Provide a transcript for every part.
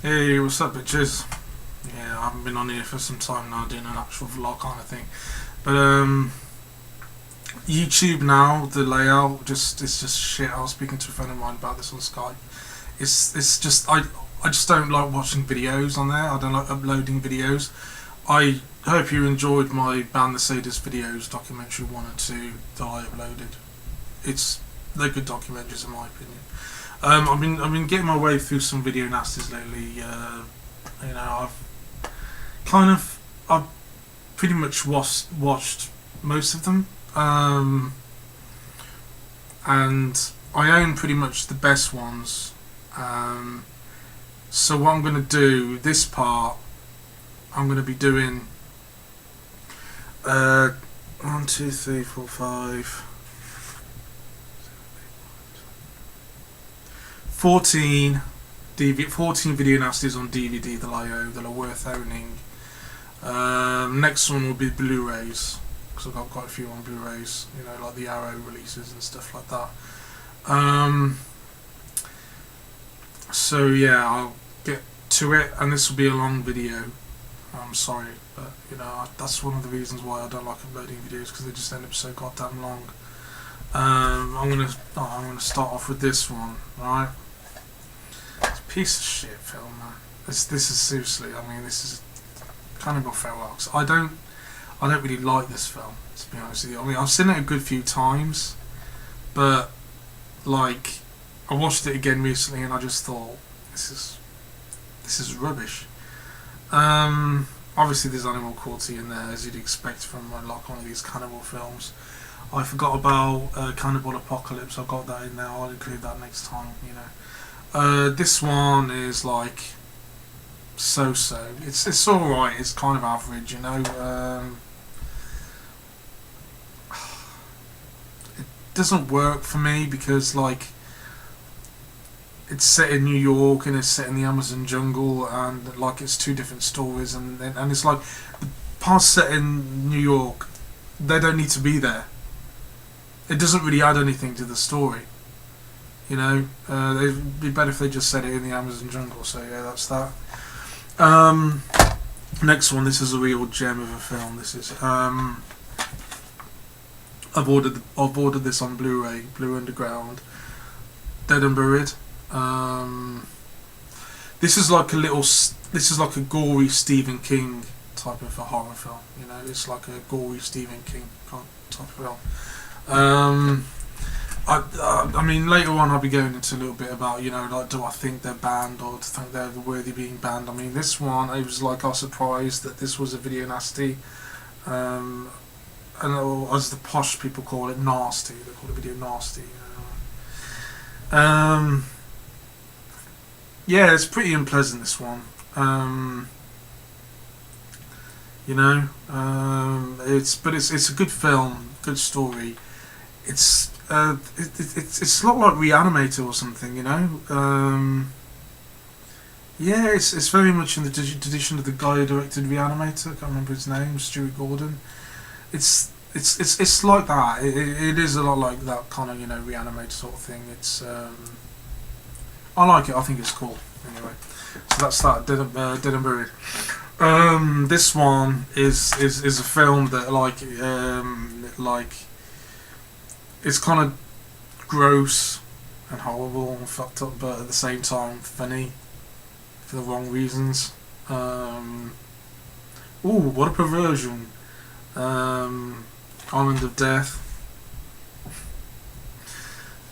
Hey, what's up, bitches? Yeah, I haven't been on here for some time now doing an actual vlog kind of thing. But, YouTube now, the layout, it's just shit. I was speaking to a friend of mine about this on Skype. It's just, I just don't like watching videos on there. I don't like uploading videos. I hope you enjoyed my Band the Sadist videos, documentary 1 and 2, that I uploaded. They're good documentaries in my opinion. I've been getting my way through some video nasties lately. I've pretty much watched most of them, and I own pretty much the best ones. So what I'm going to do this part, I'm going to be doing 1, 2, 3, 4, 5. 14 video nasties on DVD that I own that are worth owning. Next one will be Blu Rays, because I've got quite a few on Blu Rays, you know, like the Arrow releases and stuff like that. So yeah, I'll get to it, and this will be a long video. I'm sorry, but you know, that's one of the reasons why I don't like uploading videos, because they just end up so goddamn long. I'm gonna start off with this one, right? It's a piece of shit film, man. This is seriously. I mean, this is Cannibal Ferox. I don't really like this film, to be honest with you. I mean, I've seen it a good few times, but like, I watched it again recently, and I just thought this is rubbish. Obviously, there's animal cruelty in there, as you'd expect from like one of these cannibal films. I forgot about Cannibal Apocalypse. I've got that in there. I'll include that next time. You know. This one is like so-so. It's all right. It's kind of average, you know. It doesn't work for me because like it's set in New York and it's set in the Amazon jungle, and like it's two different stories, and it's like the parts set in New York, they don't need to be there. It doesn't really add anything to the story. You know, it'd be better if they just set it in the Amazon jungle. So yeah, that's that. Next one. This is a real gem of a film. This is. I've ordered this on Blu Ray. Blue Underground. Dead and Buried. This is like a gory Stephen King type of a horror film. You know, it's like a gory Stephen King type of film. I mean, later on I'll be going into a little bit about, you know, like, do I think they're banned or do I think they're worthy of being banned. I mean, this one, I was surprised that this was a video nasty, and as the posh people call it, nasty. They call it video nasty. Yeah, it's pretty unpleasant, this one. You know, it's a good film, good story. It's a lot like Reanimator or something, you know. Yeah, it's very much in the tradition of the guy who directed Reanimator. I can't remember his name, Stuart Gordon. It's like that. It is a lot like that kind of, you know, Reanimator sort of thing. I like it. I think it's cool. Anyway, so that's that. Dead and Buried. This one is a film that like. It's kind of gross and horrible and fucked up, but at the same time funny for the wrong reasons. Ooh, what a perversion! Island of Death.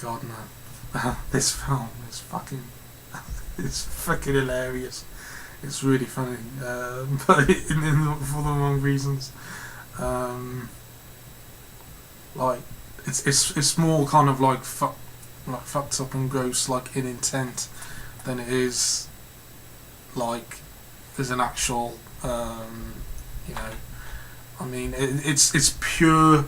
God no, this film is it's fucking hilarious. It's really funny, but for the wrong reasons. Like. It's more kind of like fucked up and gross, like in intent, than it is like there's an actual you know. I mean, it's pure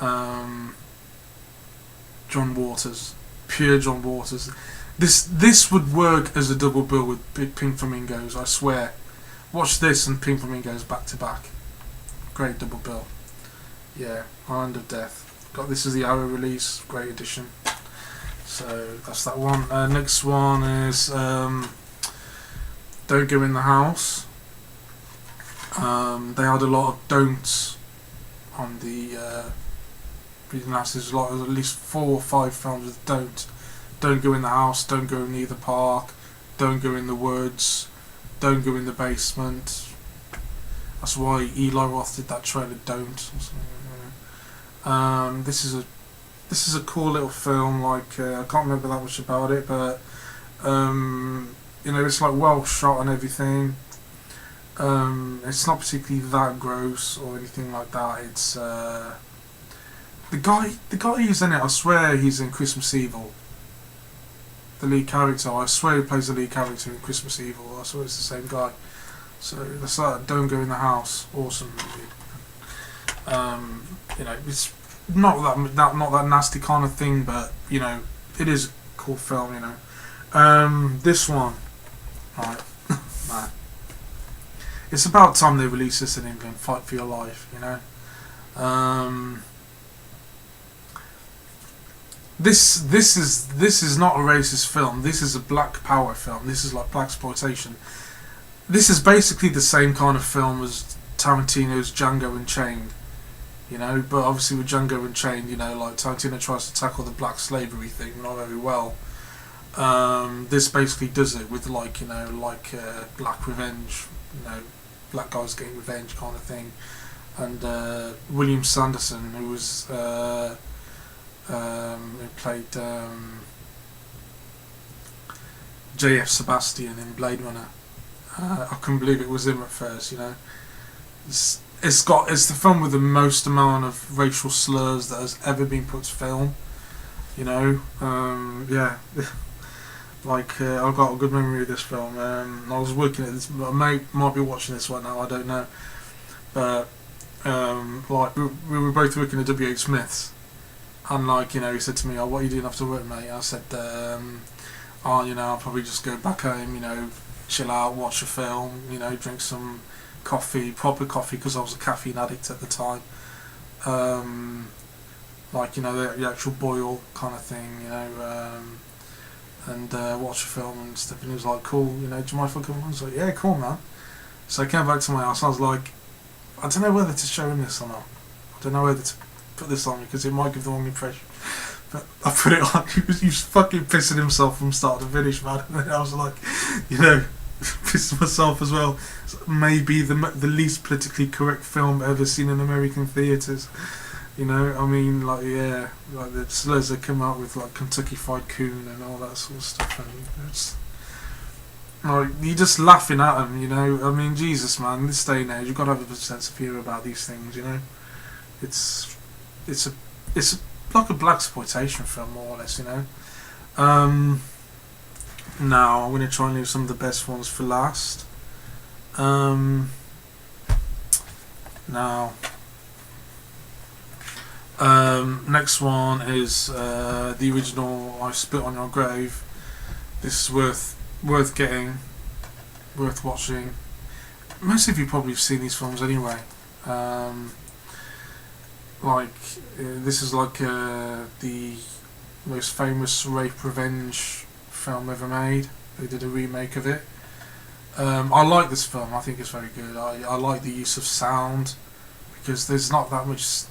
John Waters, pure John Waters. This would work as a double bill with Pink Flamingos. I swear. Watch this and Pink Flamingos back to back. Great double bill. Yeah, Island of Death. Got this as the Arrow release, great edition. So that's that one. Next one is Don't Go in the House. They had a lot of don'ts on the Nasties. There's at least 4 or 5 films with don't go in the house, don't go near the park, don't go in the woods, don't go in the basement. That's why Eli Roth did that trailer, Don't. This is a cool little film. Like I can't remember that much about it, but it's like well shot and everything. It's not particularly that gross or anything like that. It's the guy who's in it. I swear he's in Christmas Evil. The lead character. I swear he plays the lead character in Christmas Evil. I swear it's the same guy. So that's that. Don't Go in the House. Awesome movie. It's not that nasty kind of thing, but it is a cool film. This one, right, man. It's about time they release this in England. Fight for Your Life. This is not a racist film. This is a black power film. This is like blaxploitation. This is basically the same kind of film as Tarantino's Django Unchained, but obviously with Django Unchained, like Tarantino tries to tackle the black slavery thing not very well. This basically does it with black revenge, black guys getting revenge kind of thing. And William Sanderson, who was who played J.F. Sebastian in Blade Runner. I couldn't believe it was him at first. It's the film with the most amount of racial slurs that has ever been put to film. Yeah. I've got a good memory of this film. I was working at this. I might be watching this right now. I don't know. But we were both working at W.H. Smith's, and he said to me, "Oh, what are you doing after work, mate?" I said, I'll probably just go back home. Chill out, watch a film. Drink some coffee, proper coffee, because I was a caffeine addict at the time. The actual boil kind of thing. And watch a film and stuff. And he was like, "Cool, do you mind if I come?" I was like, "Yeah, cool, man." So I came back to my house and I was like, I don't know whether to show him this or not. I don't know whether to put this on because it might give the wrong impression. But I put it on. He was fucking pissing himself from start to finish, man. And then I was like, pissing myself as well. Maybe the least politically correct film ever seen in American theatres. The slurs that come out with like Kentucky Fried Coon and all that sort of stuff, and it's you're just laughing at them. Jesus, man. In this day and age, you've got to have a sense of humour about these things. It's like a blaxploitation film, more or less. Now I'm going to try and leave some of the best ones for last. Next one is the original I Spit on Your Grave. This is worth getting, worth watching. Most of you probably have seen these films anyway. This is the most famous rape revenge film ever made. They did a remake of it. I like this film. I think it's very good. I like the use of sound, because there's not that much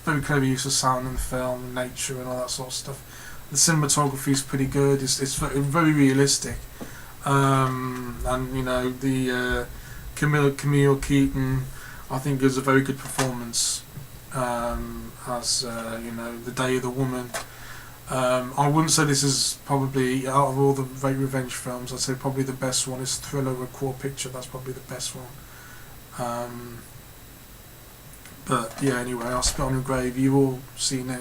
very clever use of sound in the film, nature and all that sort of stuff. The cinematography is pretty good. It's very realistic. The Camille Keaton, I think, gives a very good performance as the Day of the Woman. I wouldn't say this is probably, out of all the rape revenge films, I'd say probably the best one is Thriller: A Core Picture. That's probably the best one. But yeah, anyway, I'll Spit on Your Grave. You've all seen it.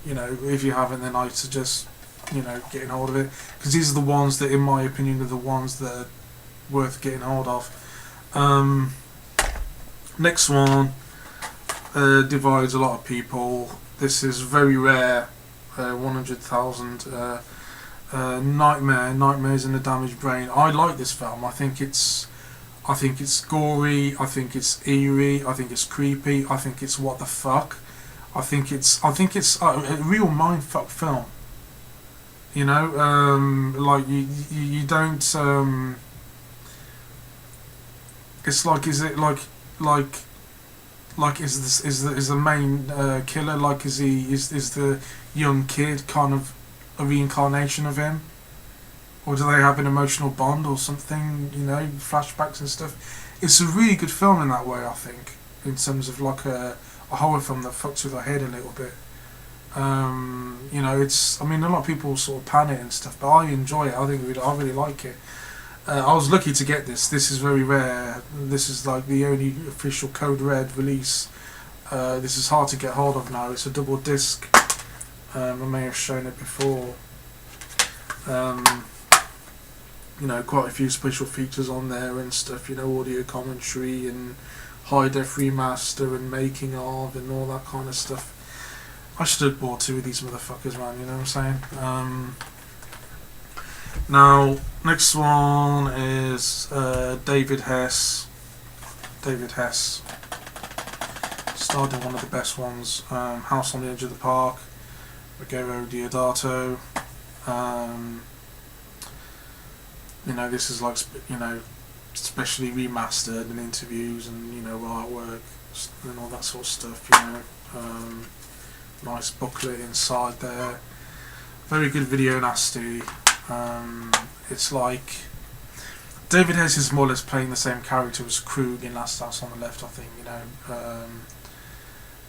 If you haven't, then I suggest getting hold of it, because these are the ones that, in my opinion, are the ones that are worth getting hold of. Next one divides a lot of people. This is very rare. 100,000. Nightmares in the Damaged Brain. I like this film. I think it's gory. I think it's eerie. I think it's creepy. I think it's what the fuck. I think it's a real mindfuck film. You know, like you don't. It's like, is it like is this is the main killer, like is the young kid kind of a reincarnation of him, or do they have an emotional bond or something? You know, flashbacks and stuff. It's a really good film in that way, I think, in terms of like a horror film that fucks with our head a little bit. You know, it's. I mean, a lot of people sort of pan it and stuff, but I enjoy it. I really like it. I was lucky to get this. This is very rare. This is like the only official Code Red release. This is hard to get hold of now. It's a double disc. I may have shown it before. You know, quite a few special features on there and stuff. You know, audio commentary and high def remaster and making of and all that kind of stuff. I should have bought 2 of these motherfuckers, man. You know what I'm saying? Now, next one is David Hess. David Hess starred in one of the best ones, House on the Edge of the Park, Ruggero Deodato. You know, this is like, you know, specially remastered and interviews and, you know, artwork and all that sort of stuff, you know. Nice booklet inside there. Very good video nasty. It's like David Hess is more or less playing the same character as Krug in Last House on the Left, I think. You know,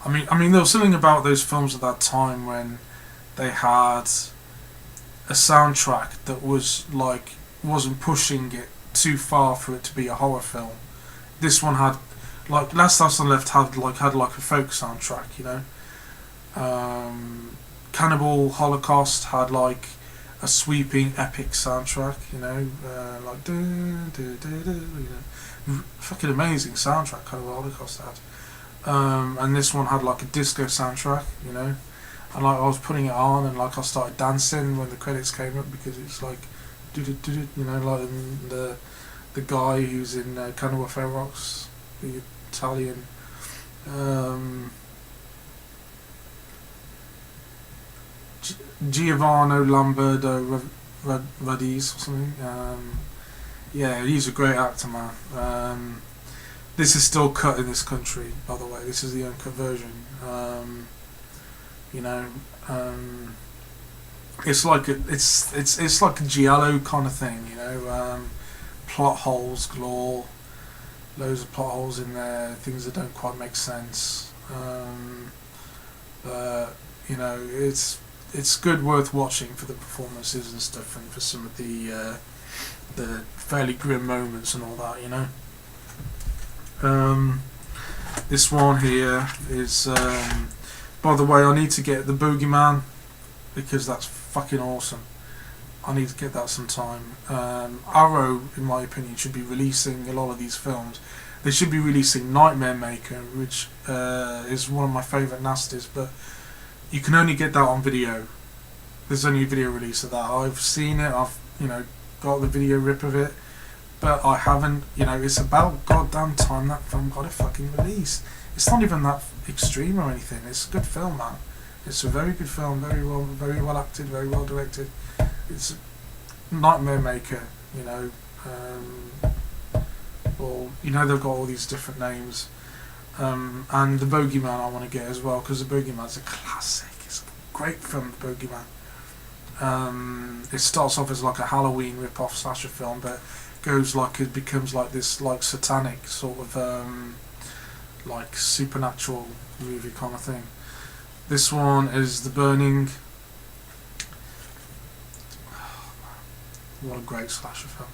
I mean, there was something about those films at that time when they had a soundtrack that was like wasn't pushing it too far for it to be a horror film. This one had, like, Last House on the Left had like a folk soundtrack. You know, Cannibal Holocaust had like a sweeping epic soundtrack, you know, like you know, fucking amazing soundtrack. Cannibal Holocaust had, and this one had like a disco soundtrack, you know, and like I was putting it on and like I started dancing when the credits came up because it's like, you know, like the guy who's in Cannibal Ferox, the Italian. Giovanni Lamberto Radice or something. Yeah, he's a great actor, man. This is still cut in this country, by the way. This is the uncut version. You know, it's like it's like a giallo kind of thing. You know, plot holes galore, loads of plot holes in there, things that don't quite make sense. But you know, it's good, worth watching for the performances and stuff, and for some of the fairly grim moments and all that, you know. This one here is, by the way, I need to get The Boogeyman because that's fucking awesome. I need to get that sometime. Arrow, in my opinion, should be releasing a lot of these films. They should be releasing Nightmare Maker, which is one of my favourite nasties, but you can only get that on video. There's only a video release of that. I've seen it, I've, you know, got the video rip of it, but I haven't, you know, it's about goddamn time that film got a fucking release. It's not even that extreme or anything. It's a good film, man. It's a very good film, very well acted, very well directed. It's Nightmare Maker, you know, or, you know, they've got all these different names. And The Bogeyman I want to get as well, because The Bogeyman's a classic. It's a great film, The Bogeyman. It starts off as like a Halloween rip-off slasher film, but goes like, it becomes like this like satanic sort of like supernatural movie kind of thing. This one is The Burning. What a great slasher film.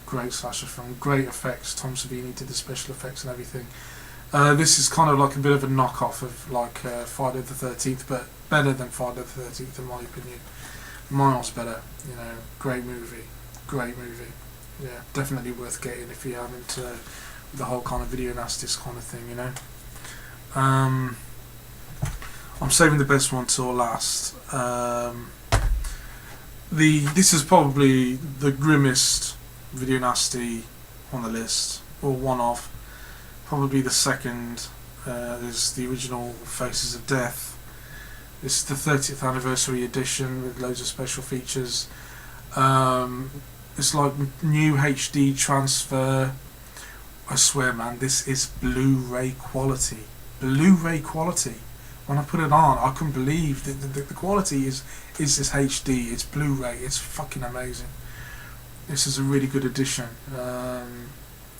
Great slasher film, great effects. Tom Savini did the special effects and everything. This is kind of like a bit of a knockoff of like Friday the 13th, but better than Friday the 13th in my opinion. Miles better, you know. Great movie. Yeah, definitely worth getting if you haven't. The whole kind of video nasties kind of thing, you know. I'm saving the best one till last. This is probably the grimmest video nasty on the list, or one of. Probably the second is the original Faces of Death, This is the 30th anniversary edition with loads of special features. It's like new HD transfer. I swear, man, this is Blu Ray quality. Blu Ray quality. When I put it on, I couldn't believe the quality is this HD. It's Blu Ray. It's fucking amazing. This is a really good edition.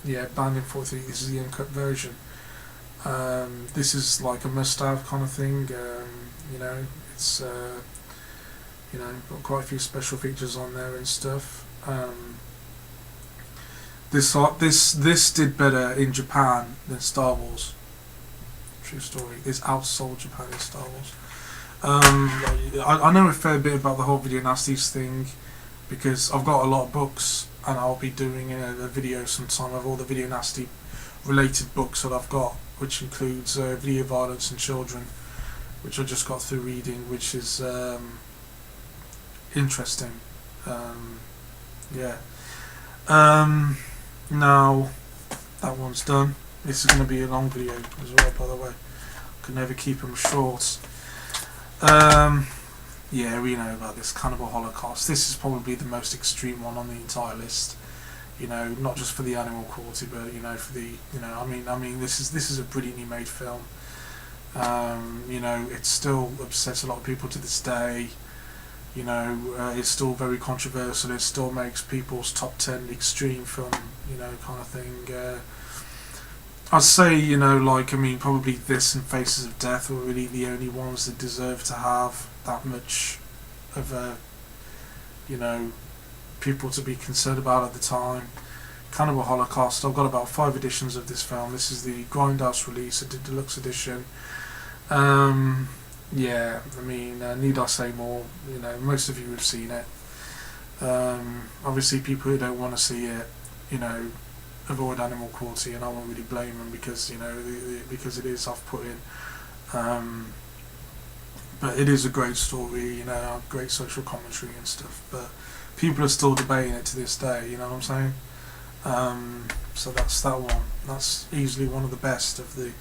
Yeah, banned in 43. This is the uncut version. This is like a must-have kind of thing. You know, it's you know, got quite a few special features on there and stuff. This did better in Japan than Star Wars. True story. It's outsold Japan in Star Wars. I know a fair bit about the whole Video Nasties thing because I've got a lot of books, and I'll be doing a video sometime of all the Video Nasty related books that I've got, which includes Video Violence and Children, which I just got through reading, which is interesting. Yeah. Now that one's done. This is going to be a long video as well, by the way. Could never keep them short. Yeah, we know about this Cannibal Holocaust. This is probably the most extreme one on the entire list. You know, not just for the animal cruelty, but you know, for the, you know, I mean, this is a brilliantly made film. You know, it still upsets a lot of people to this day. You know, it's still very controversial. It still makes people's top 10 extreme film, you know, kind of thing. I'd say, you know, like, I mean, probably this and Faces of Death were really the only ones that deserve to have that much of a, you know, people to be concerned about at the time. Cannibal Holocaust, I've got about 5 editions of this film. This is the Grindhouse release, the deluxe edition. Yeah, I mean, need I say more? You know, most of you have seen it. Obviously, people who don't want to see it, you know, avoid animal cruelty, and I won't really blame them because, you know, because it is off-putting. But it is a great story, you know, great social commentary and stuff. But people are still debating it to this day. You know what I'm saying? So that's that one. That's easily one of the best of the,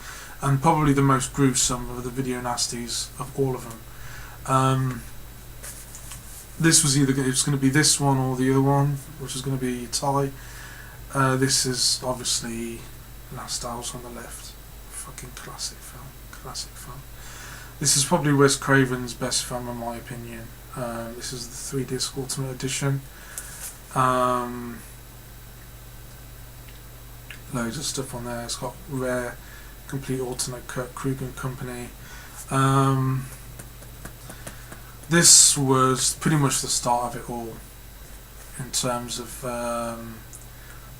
and probably the most gruesome of the Video Nasties of all of them. This was either it was going to be this one or the other one, which is going to be a tie. This is obviously Last House on the Left. Fucking classic film. Classic film. This is probably Wes Craven's best film in my opinion. This is the 3-disc Ultimate Edition. Loads of stuff on there. It's got rare, complete alternate cut, Krug & Company. This was pretty much the start of it all in terms of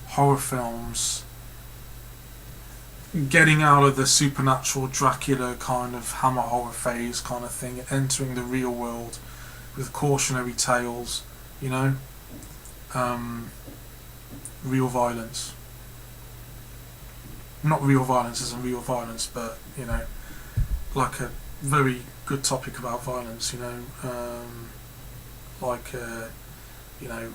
horror films getting out of the supernatural Dracula kind of Hammer horror phase kind of thing, entering the real world with cautionary tales, you know, real violence. Not real violence as in real violence, but, you know, like a very good topic about violence, you know, you know,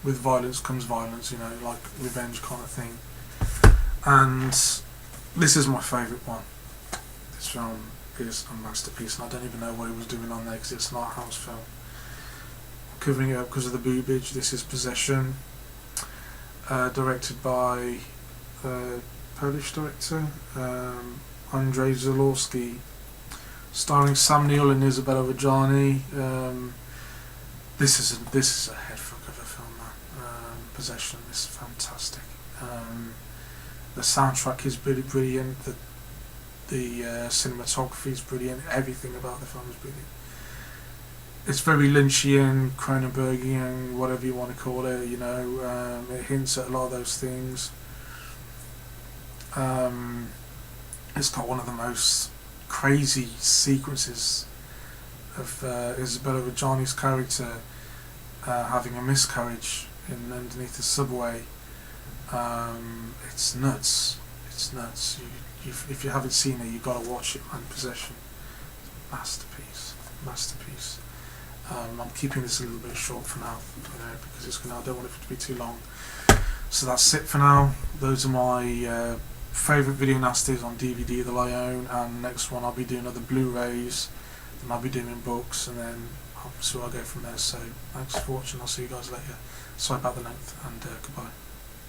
with violence comes violence, you know, like revenge kind of thing. And this is my favourite one. This film is a masterpiece, and I don't even know what he was doing on there because it's an art house film. Covering it up because of the boobage. This is Possession, directed by Polish director Andrzej Zalorski, starring Sam Neill and Isabella Rajani. This is a headfuck of a film, man. Possession is fantastic. The soundtrack is really brilliant. The cinematography is brilliant. Everything about the film is brilliant. It's very Lynchian, Cronenbergian, whatever you want to call it. You know, it hints at a lot of those things. It's got one of the most crazy sequences of Isabella Rajani's character having a miscarriage underneath the subway. It's nuts. It's nuts. If you haven't seen it, you've got to watch it, man. Possession. Masterpiece. Masterpiece. I'm keeping this a little bit short for now, you know, because I don't want it to be too long. So that's it for now. Those are my favourite Video Nasties on DVD that I own, and next one I'll be doing other Blu-rays then I'll be doing books, and then I'll go from there. So thanks for watching. I'll see you guys later. Sorry about the length, and goodbye.